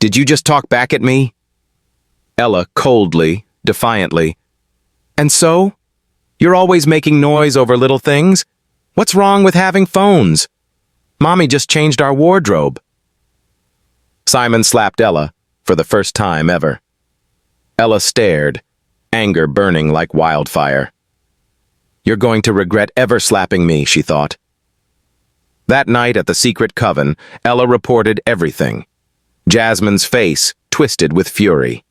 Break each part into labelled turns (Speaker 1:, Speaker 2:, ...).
Speaker 1: Did you just talk back at me? Ella coldly, defiantly. And so? You're always making noise over little things? What's wrong with having phones? Mommy just changed our wardrobe. Simon slapped Ella for the first time ever. Ella stared, anger burning like wildfire. You're going to regret ever slapping me, she thought. That night at the secret coven, Ella reported everything. Jasmine's face twisted with fury.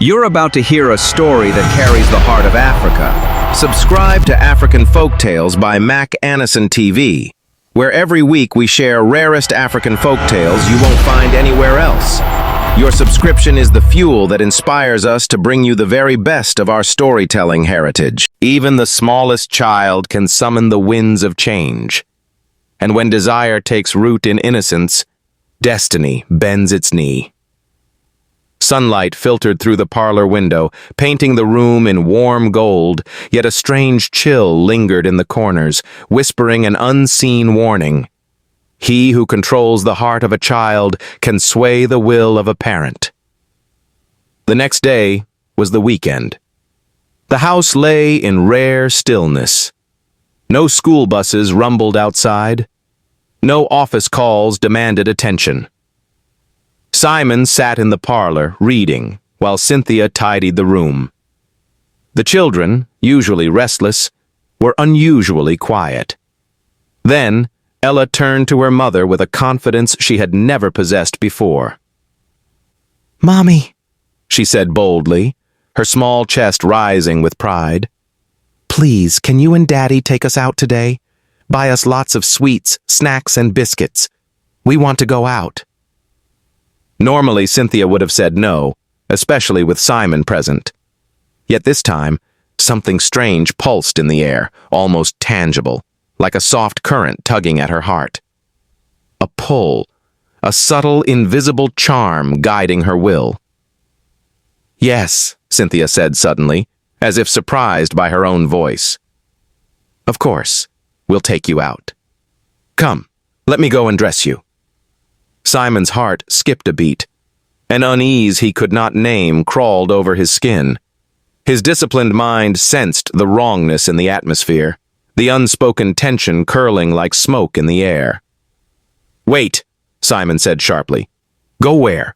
Speaker 2: You're about to hear a story that carries the heart of Africa. Subscribe to African Folktales by MaC-Anison TV, where every week we share rarest African folktales you won't find anywhere else. Your subscription is the fuel that inspires us to bring you the very best of our storytelling heritage. Even the smallest child can summon the winds of change. And when desire takes root in innocence, destiny bends its knee. Sunlight filtered through the parlor window, painting the room in warm gold, yet a strange chill lingered in the corners, whispering an unseen warning. He who controls the heart of a child can sway the will of a parent. The next day was the weekend. The house lay in rare stillness. No school buses rumbled outside. No office calls demanded attention. Simon sat in the parlor, reading, while Cynthia tidied the room. The children, usually restless, were unusually quiet. Then, Ella turned to her mother with a confidence she had never possessed before. "Mommy," she said boldly, her small chest rising with pride. "Please, can you and Daddy take us out today? Buy us lots of sweets, snacks, and biscuits. We want to go out." Normally, Cynthia would have said no, especially with Simon present. Yet this time, something strange pulsed in the air, almost tangible, like a soft current tugging at her heart. A pull, a subtle, invisible charm guiding her will. "Yes," Cynthia said suddenly, as if surprised by her own voice. "Of course, we'll take you out. Come, let me go and dress you." Simon's heart skipped a beat. An unease he could not name crawled over his skin. His disciplined mind sensed the wrongness in the atmosphere, the unspoken tension curling like smoke in the air. "Wait," Simon said sharply. "Go where?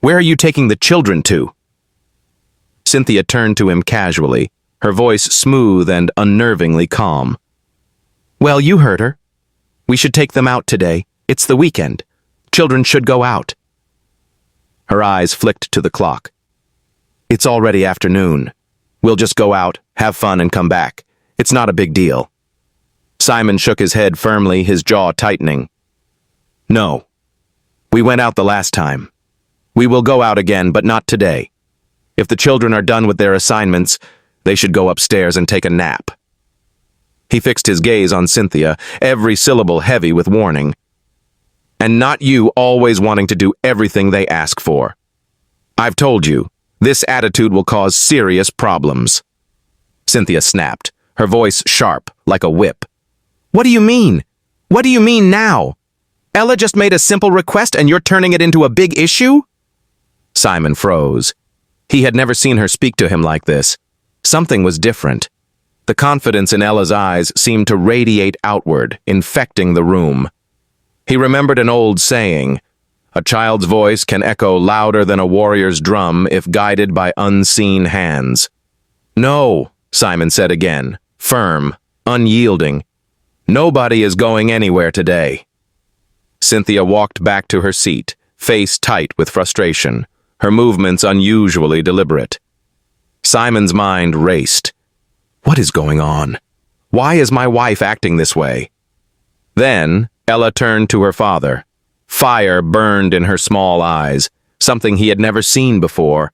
Speaker 2: Where are you taking the children to?" Cynthia turned to him casually, her voice smooth and unnervingly calm. "Well, you heard her. We should take them out today. It's the weekend. Children should go out." Her eyes flicked to the clock. "It's already afternoon. We'll just go out, have fun, and come back. It's not a big deal." Simon shook his head firmly, his jaw tightening. "No. We went out the last time. We will go out again, but not today. If the children are done with their assignments, they should go upstairs and take a nap." He fixed his gaze on Cynthia, every syllable heavy with warning. "And not you always wanting to do everything they ask for. I've told you, this attitude will cause serious problems." Cynthia snapped, her voice sharp, like a whip. "What do you mean? What do you mean now? Ella just made a simple request and you're turning it into a big issue?" Simon froze. He had never seen her speak to him like this. Something was different. The confidence in Ella's eyes seemed to radiate outward, infecting the room. He remembered an old saying, "A child's voice can echo louder than a warrior's drum if guided by unseen hands." "No," Simon said again, firm, unyielding. "Nobody is going anywhere today." Cynthia walked back to her seat, face tight with frustration, her movements unusually deliberate. Simon's mind raced. What is going on? Why is my wife acting this way? Then, Ella turned to her father. Fire burned in her small eyes, something he had never seen before.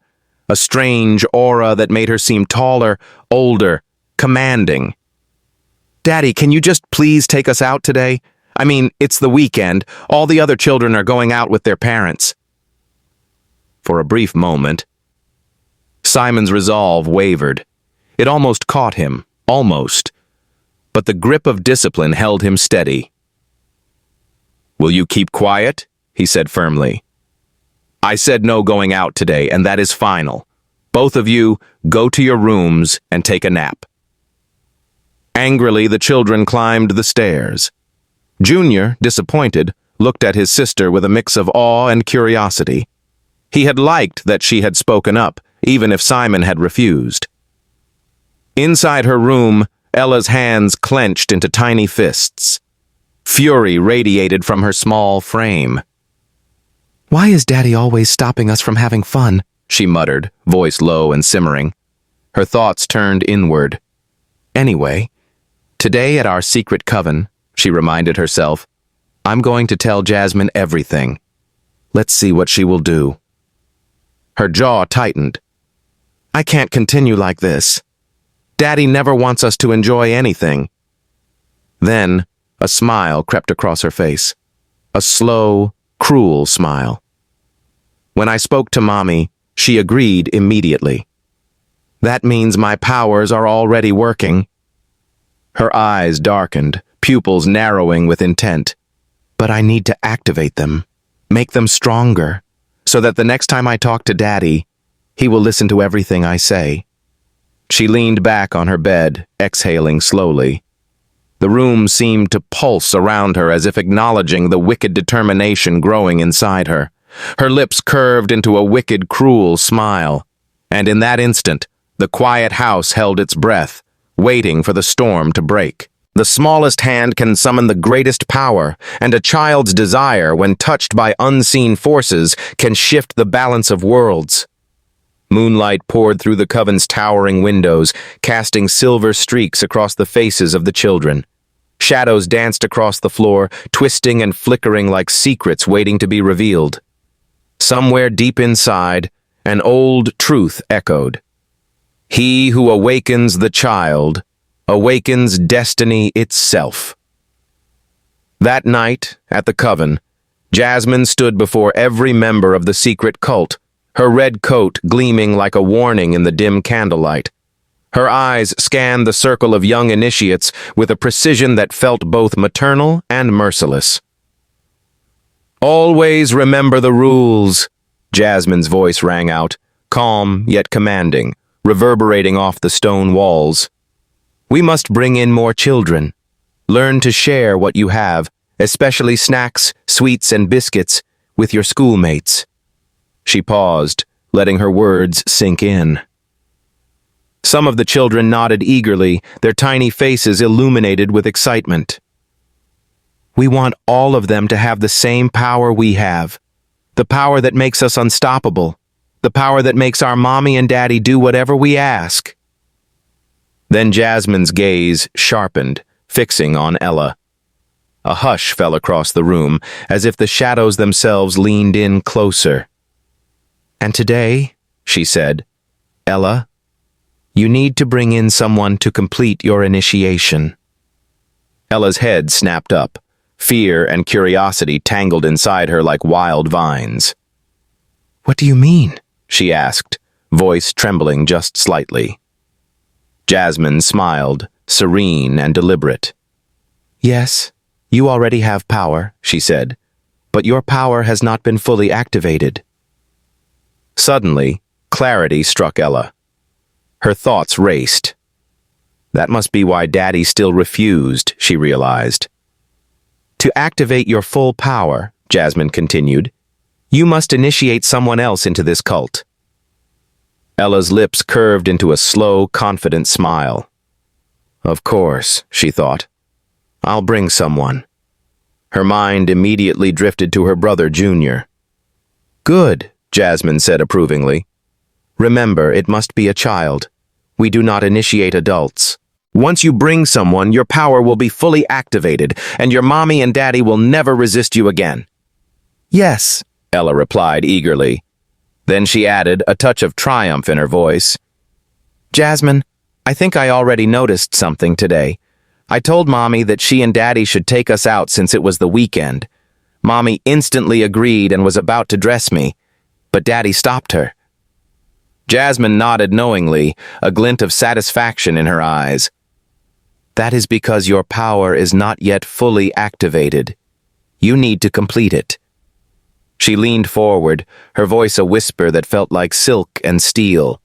Speaker 2: A strange aura that made her seem taller, older, commanding. "Daddy, can you just please take us out today? I mean, it's the weekend. All the other children are going out with their parents." For a brief moment, Simon's resolve wavered. It almost caught him, almost. But the grip of discipline held him steady. "Will you keep quiet?" he said firmly.
Speaker 1: I said no going out today, and that is final. Both of you, go to your rooms and take a nap. Angrily, the children climbed the stairs. Junior, disappointed, looked at his sister with a mix of awe and curiosity. He had liked that she had spoken up, even if Simon had refused. Inside her room, Ella's hands clenched into tiny fists. Fury radiated from her small frame. "Why is Daddy always stopping us from having fun?" she muttered, voice low and simmering. Her thoughts turned inward. "Anyway, today at our secret coven," she reminded herself, "I'm going to tell Jasmine everything. Let's see what she will do." Her jaw tightened. "I can't continue like this. Daddy never wants us to enjoy anything." Then, a smile crept across her face. A slow, cruel smile. "When I spoke to Mommy, she agreed immediately. That means my powers are already working." Her eyes darkened, pupils narrowing with intent. "But I need to activate them, make them stronger, so that the next time I talk to Daddy, he will listen to everything I say." She leaned back on her bed, exhaling slowly. The room seemed to pulse around her as if acknowledging the wicked determination growing inside her. Her lips curved into a wicked, cruel smile, and in that instant, the quiet house held its breath, waiting for the storm to break. The smallest hand can summon the greatest power, and a child's desire, when touched by unseen forces, can shift the balance of worlds. Moonlight poured through the coven's towering windows, casting silver streaks across the faces of the children. Shadows danced across the floor, twisting and flickering like secrets waiting to be revealed. Somewhere deep inside, an old truth echoed. He who awakens the child awakens destiny itself. That night, at the coven, Jasmine stood before every member of the secret cult, her red coat gleaming like a warning in the dim candlelight. Her eyes scanned the circle of young initiates with a precision that felt both maternal and merciless. "Always remember the rules," Jasmine's voice rang out, calm yet commanding, reverberating off the stone walls. "We must bring in more children. Learn to share what you have, especially snacks, sweets, and biscuits, with your schoolmates." She paused, letting her words sink in. Some of the children nodded eagerly, their tiny faces illuminated with excitement. "We want all of them to have the same power we have. The power that makes us unstoppable. The power that makes our Mommy and Daddy do whatever we ask." Then Jasmine's gaze sharpened, fixing on Ella. A hush fell across the room, as if the shadows themselves leaned in closer. "And today," she said, "Ella, you need to bring in someone to complete your initiation." Ella's head snapped up. Fear and curiosity tangled inside her like wild vines. "What do you mean?" she asked, voice trembling just slightly. Jasmine smiled, serene and deliberate. "Yes, you already have power," she said, "but your power has not been fully activated." Suddenly, clarity struck Ella. Her thoughts raced. That must be why Daddy still refused, she realized. "To activate your full power," Jasmine continued, "you must initiate someone else into this cult." Ella's lips curved into a slow, confident smile. "Of course," she thought. "I'll bring someone." Her mind immediately drifted to her brother, Junior. "Good," Jasmine said approvingly. "Remember, it must be a child. We do not initiate adults. Once you bring someone, your power will be fully activated, and your Mommy and Daddy will never resist you again." "Yes," Ella replied eagerly. Then she added, a touch of triumph in her voice, "Jasmine, I think I already noticed something today. I told Mommy that she and Daddy should take us out since it was the weekend. Mommy instantly agreed and was about to dress me, but Daddy stopped her." Jasmine nodded knowingly, a glint of satisfaction in her eyes. "That is because your power is not yet fully activated. You need to complete it."
Speaker 2: She leaned forward, her voice a whisper that felt like silk and steel.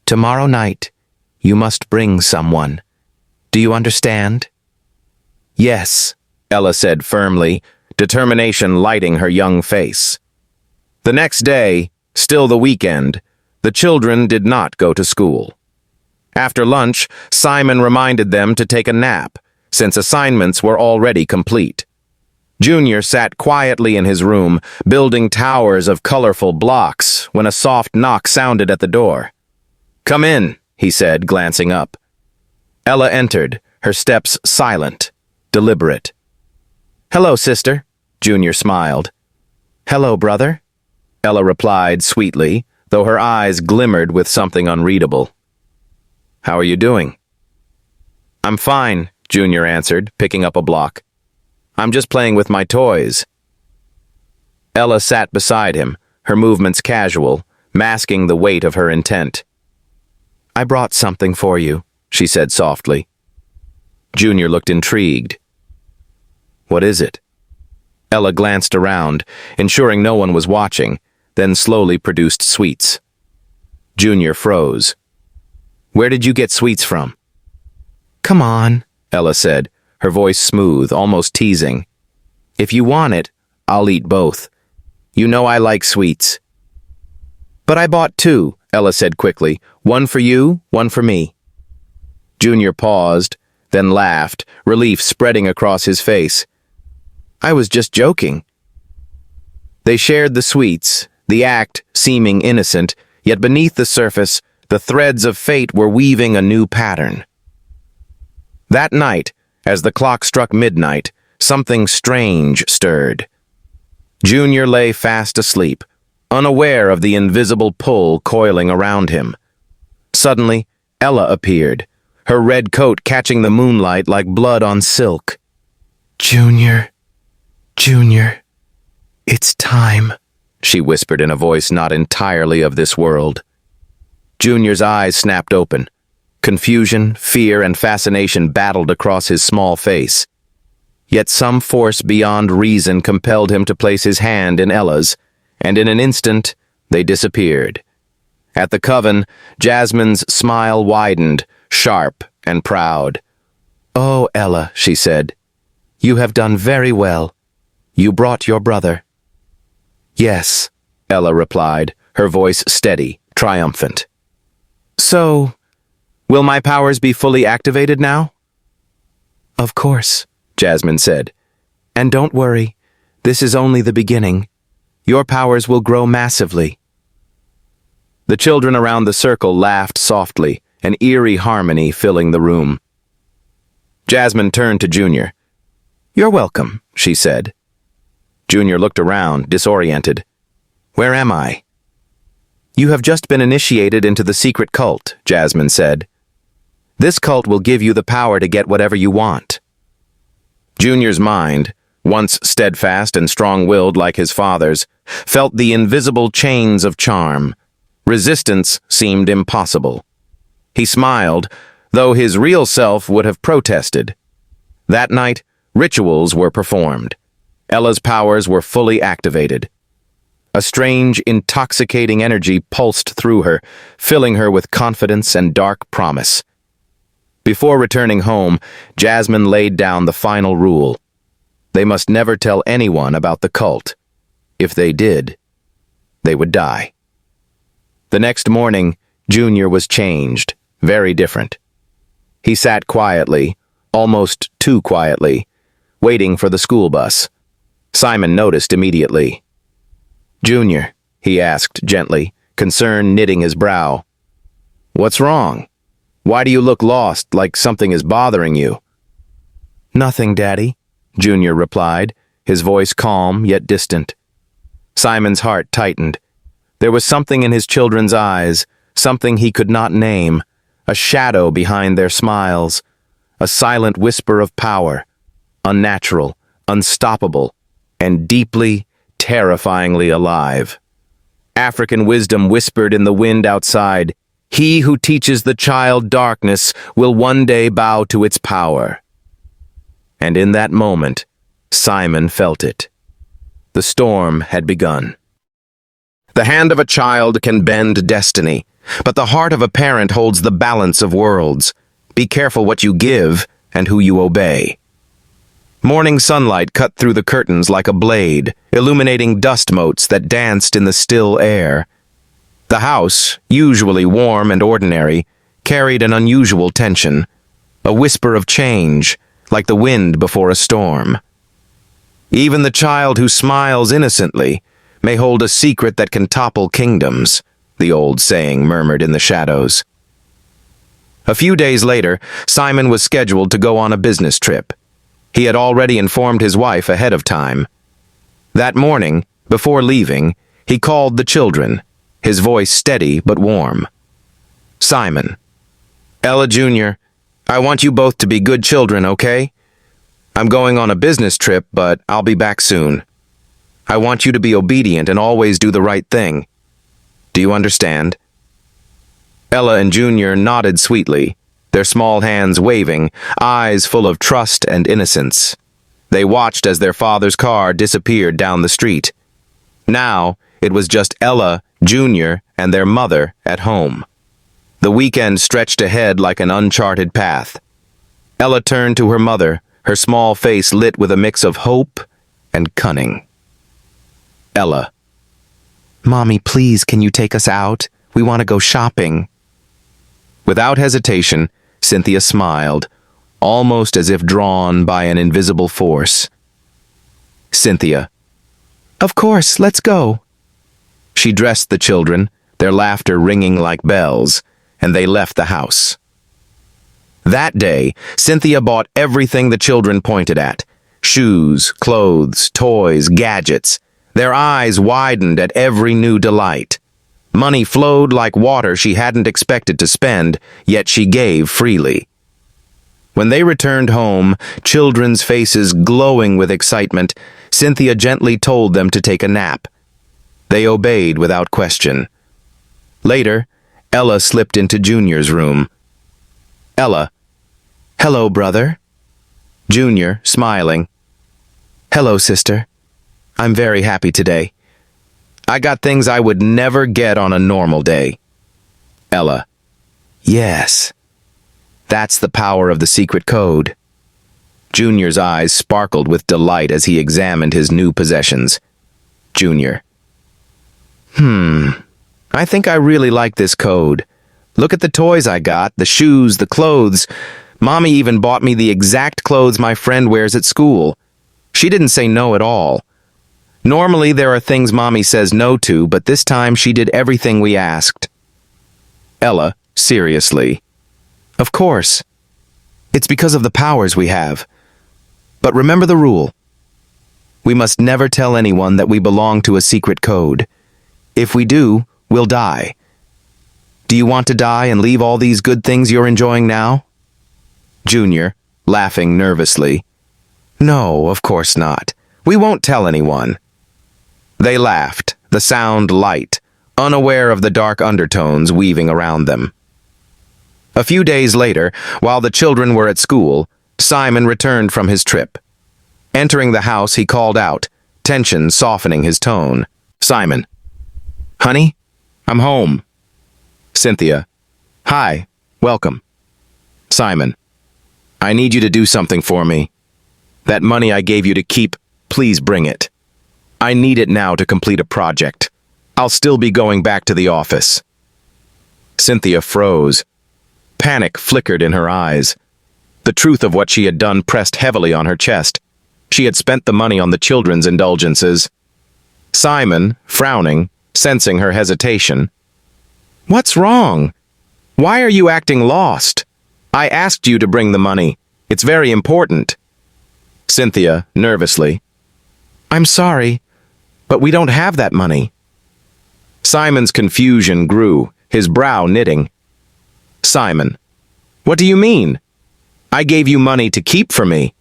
Speaker 2: "Tomorrow night, you must bring someone. Do you understand?" "Yes," Ella said firmly, determination lighting her young face. The next day, still the weekend, the children did not go to school. After lunch, Simon reminded them to take a nap, since assignments were already complete. Junior sat quietly in his room, building towers of colorful blocks, when a soft knock sounded at the door. "Come in," he said, glancing up. Ella entered, her steps silent, deliberate. "Hello, sister," Junior smiled. "Hello, brother," Ella replied sweetly, though her eyes glimmered with something unreadable. "How are you doing?" "I'm fine," Junior answered, picking up a block. "I'm just playing with my toys." Ella sat beside him, her movements casual, masking the weight of her intent. "I brought something for you," she said softly. Junior looked intrigued. "What is it?" Ella glanced around, ensuring no one was watching, then slowly produced sweets. Junior froze. "Where did you get sweets from?" "Come on," Ella said, her voice smooth, almost teasing. "If you want it, I'll eat both. You know I like sweets." "But I bought two," Ella said quickly. "One for you, one for me." Junior paused, then laughed, relief spreading across his face. "I was just joking." They shared the sweets, the act seeming innocent, yet beneath the surface, the threads of fate were weaving a new pattern. That night, as the clock struck midnight, something strange stirred. Junior lay fast asleep, unaware of the invisible pull coiling around him. Suddenly, Ella appeared, her red coat catching the moonlight like blood on silk. Junior, it's time," she whispered in a voice not entirely of this world. Junior's eyes snapped open. Confusion, fear, and fascination battled across his small face. Yet some force beyond reason compelled him to place his hand in Ella's, and in an instant, they disappeared. At the coven, Jasmine's smile widened, sharp and proud. "Oh, Ella," she said, "you have done very well. You brought your brother." "Yes," Ella replied, her voice steady, triumphant. "So, will my powers be fully activated now?" "Of course," Jasmine said. "And don't worry, this is only the beginning. Your powers will grow massively." The children around the circle laughed softly, an eerie harmony filling the room. Jasmine turned to Junior. "You're welcome," she said. Junior looked around, disoriented. "Where am I?" "You have just been initiated into the secret cult," Jasmine said. "This cult will give you the power to get whatever you want." Junior's mind, once steadfast and strong-willed like his father's, felt the invisible chains of charm. Resistance seemed impossible. He smiled, though his real self would have protested. That night, rituals were performed. Ella's powers were fully activated. A strange, intoxicating energy pulsed through her, filling her with confidence and dark promise. Before returning home, Jasmine laid down the final rule. They must never tell anyone about the cult. If they did, they would die. The next morning, Junior was changed, very different. He sat quietly, almost too quietly, waiting for the school bus. Simon noticed immediately. "Junior," he asked gently, concern knitting his brow. "What's wrong? Why do you look lost, like something is bothering you?" "Nothing, Daddy," Junior replied, his voice calm yet distant. Simon's heart tightened. There was something in his children's eyes, something he could not name, a shadow behind their smiles, a silent whisper of power, unnatural, unstoppable, and deeply, terrifyingly alive. African wisdom whispered in the wind outside, "He who teaches the child darkness will one day bow to its power." And in that moment, Simon felt it. The storm had begun. The hand of a child can bend destiny, but the heart of a parent holds the balance of worlds. Be careful what you give and who you obey. Morning sunlight cut through the curtains like a blade, illuminating dust motes that danced in the still air. The house, usually warm and ordinary, carried an unusual tension, a whisper of change, like the wind before a storm. Even the child who smiles innocently may hold a secret that can topple kingdoms, the old saying murmured in the shadows. A few days later, Simon was scheduled to go on a business trip. He had already informed his wife ahead of time. That morning, before leaving, he called the children, his voice steady but warm. Simon, Ella Jr., I want you both to be good children, okay? I'm going on a business trip, but I'll be back soon. I want you to be obedient and always do the right thing. Do you understand? Ella and Junior nodded sweetly, their small hands waving, eyes full of trust and innocence. They watched as their father's car disappeared down the street. Now, it was just Ella, Junior, and their mother at home. The weekend stretched ahead like an uncharted path. Ella turned to her mother, her small face lit with a mix of hope and cunning. Ella. Mommy, please, can you take us out? We want to go shopping. Without hesitation, Cynthia smiled, almost as if drawn by an invisible force. Cynthia. Of course, let's go. She dressed the children, their laughter ringing like bells, and they left the house. That day, Cynthia bought everything the children pointed at. Shoes, clothes, toys, gadgets. Their eyes widened at every new delight. Money flowed like water she hadn't expected to spend, yet she gave freely. When they returned home, children's faces glowing with excitement, Cynthia gently told them to take a nap. They obeyed without question. Later, Ella slipped into Junior's room. Ella. Hello, brother. Junior, smiling. Hello, sister. I'm very happy today. I got things I would never get on a normal day. Ella. Yes. That's the power of the secret code. Junior's eyes sparkled with delight as he examined his new possessions. Junior. I think I really like this code. Look at the toys I got, the shoes, the clothes. Mommy even bought me the exact clothes my friend wears at school. She didn't say no at all. Normally there are things Mommy says no to, but this time she did everything we asked. Ella, seriously. Of course. It's because of the powers we have. But remember the rule. We must never tell anyone that we belong to a secret code. If we do, we'll die. Do you want to die and leave all these good things you're enjoying now? Junior, laughing nervously. No, of course not. We won't tell anyone. They laughed, the sound light, unaware of the dark undertones weaving around them. A few days later, while the children were at school, Simon returned from his trip. Entering the house, he called out, tension softening his tone. Simon. Honey, I'm home. Cynthia. Hi, welcome. Simon. I need you to do something for me. That money I gave you to keep, please bring it. I need it now to complete a project. I'll still be going back to the office. Cynthia froze. Panic flickered in her eyes. The truth of what she had done pressed heavily on her chest. She had spent the money on the children's indulgences. Simon, frowning, sensing her hesitation. What's wrong? Why are you acting lost? I asked you to bring the money. It's very important. Cynthia, nervously. I'm sorry, but we don't have that money. Simon's confusion grew, his brow knitting. Simon. What do you mean? I gave you money to keep for me.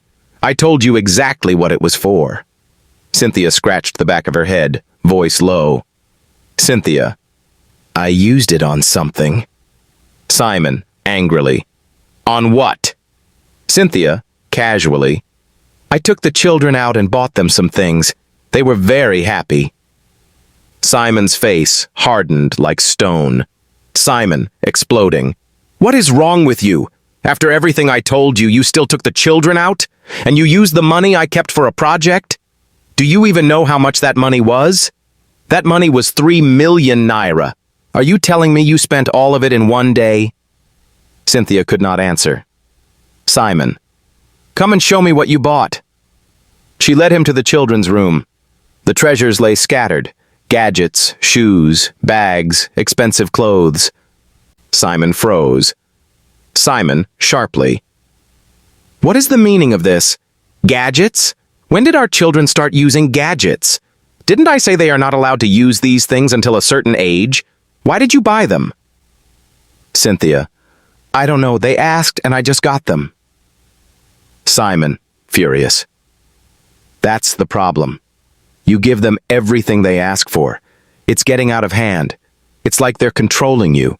Speaker 2: I told you exactly what it was for. Cynthia scratched the back of her head, voice low. Cynthia. I used it on something. Simon, angrily. On what? Cynthia, casually. I took the children out and bought them some things.
Speaker 1: They were very happy. Simon's face hardened like stone. Simon, exploding. What is wrong with you? After everything I told you, you still took the children out? And you used the money I kept for a project? Do you even know how much that money was? That money was 3 million naira. Are you telling me you spent all of it in one day? Cynthia could not answer. Simon, come and show me what you bought. She led him to the children's room. The treasures lay scattered. Gadgets, shoes, bags, expensive clothes. Simon froze. Simon, sharply. What is the meaning of this? Gadgets? When did our children start using gadgets? Didn't I say they are not allowed to use these things until a certain age? Why did you buy them? Cynthia, I don't know. They asked and I just got them. Simon, furious. That's the problem. You give them everything they ask for. It's getting out of hand. It's like they're controlling you.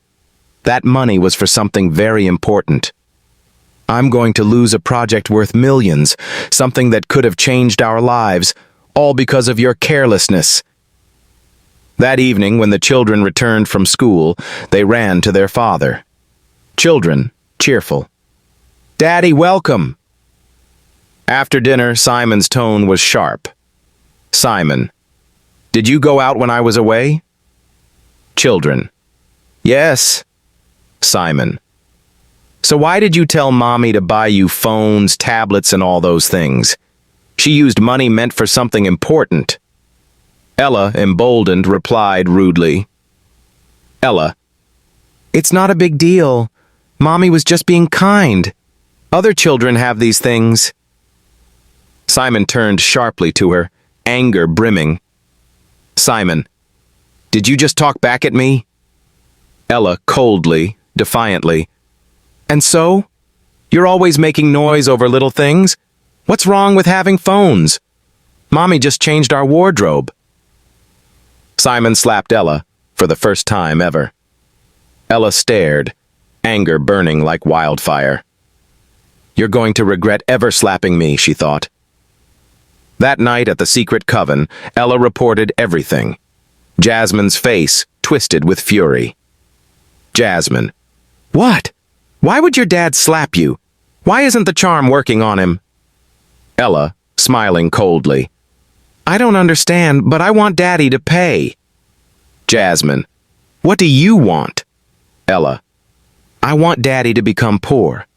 Speaker 1: That money was for something very important. I'm going to lose a project worth millions, something that could have changed our lives, all because of your carelessness. That evening, when the children returned from school, they ran to their father. Children, cheerful. Daddy, welcome. After dinner, Simon's tone was sharp. Simon, did you go out when I was away? Children, yes. Simon, so why did you tell Mommy to buy you phones, tablets, and all those things? She used money meant for something important. Ella, emboldened, replied rudely. Ella, it's not a big deal. Mommy was just being kind. Other children have these things. Simon turned sharply to her, anger brimming. Simon, did you just talk back at me? Ella, coldly, defiantly. And so? You're always making noise over little things? What's wrong with having phones? Mommy just changed our wardrobe. Simon slapped Ella, for the first time ever. Ella stared, anger burning like wildfire. You're going to regret ever slapping me, she thought. That night at the secret coven, Ella reported everything. Jasmine's face twisted with fury. Jasmine, what? Why would your dad slap you? Why isn't the charm working on him? Ella, smiling coldly. I don't understand, but I want Daddy to pay. Jasmine, what do you want? Ella, I want Daddy to become poor.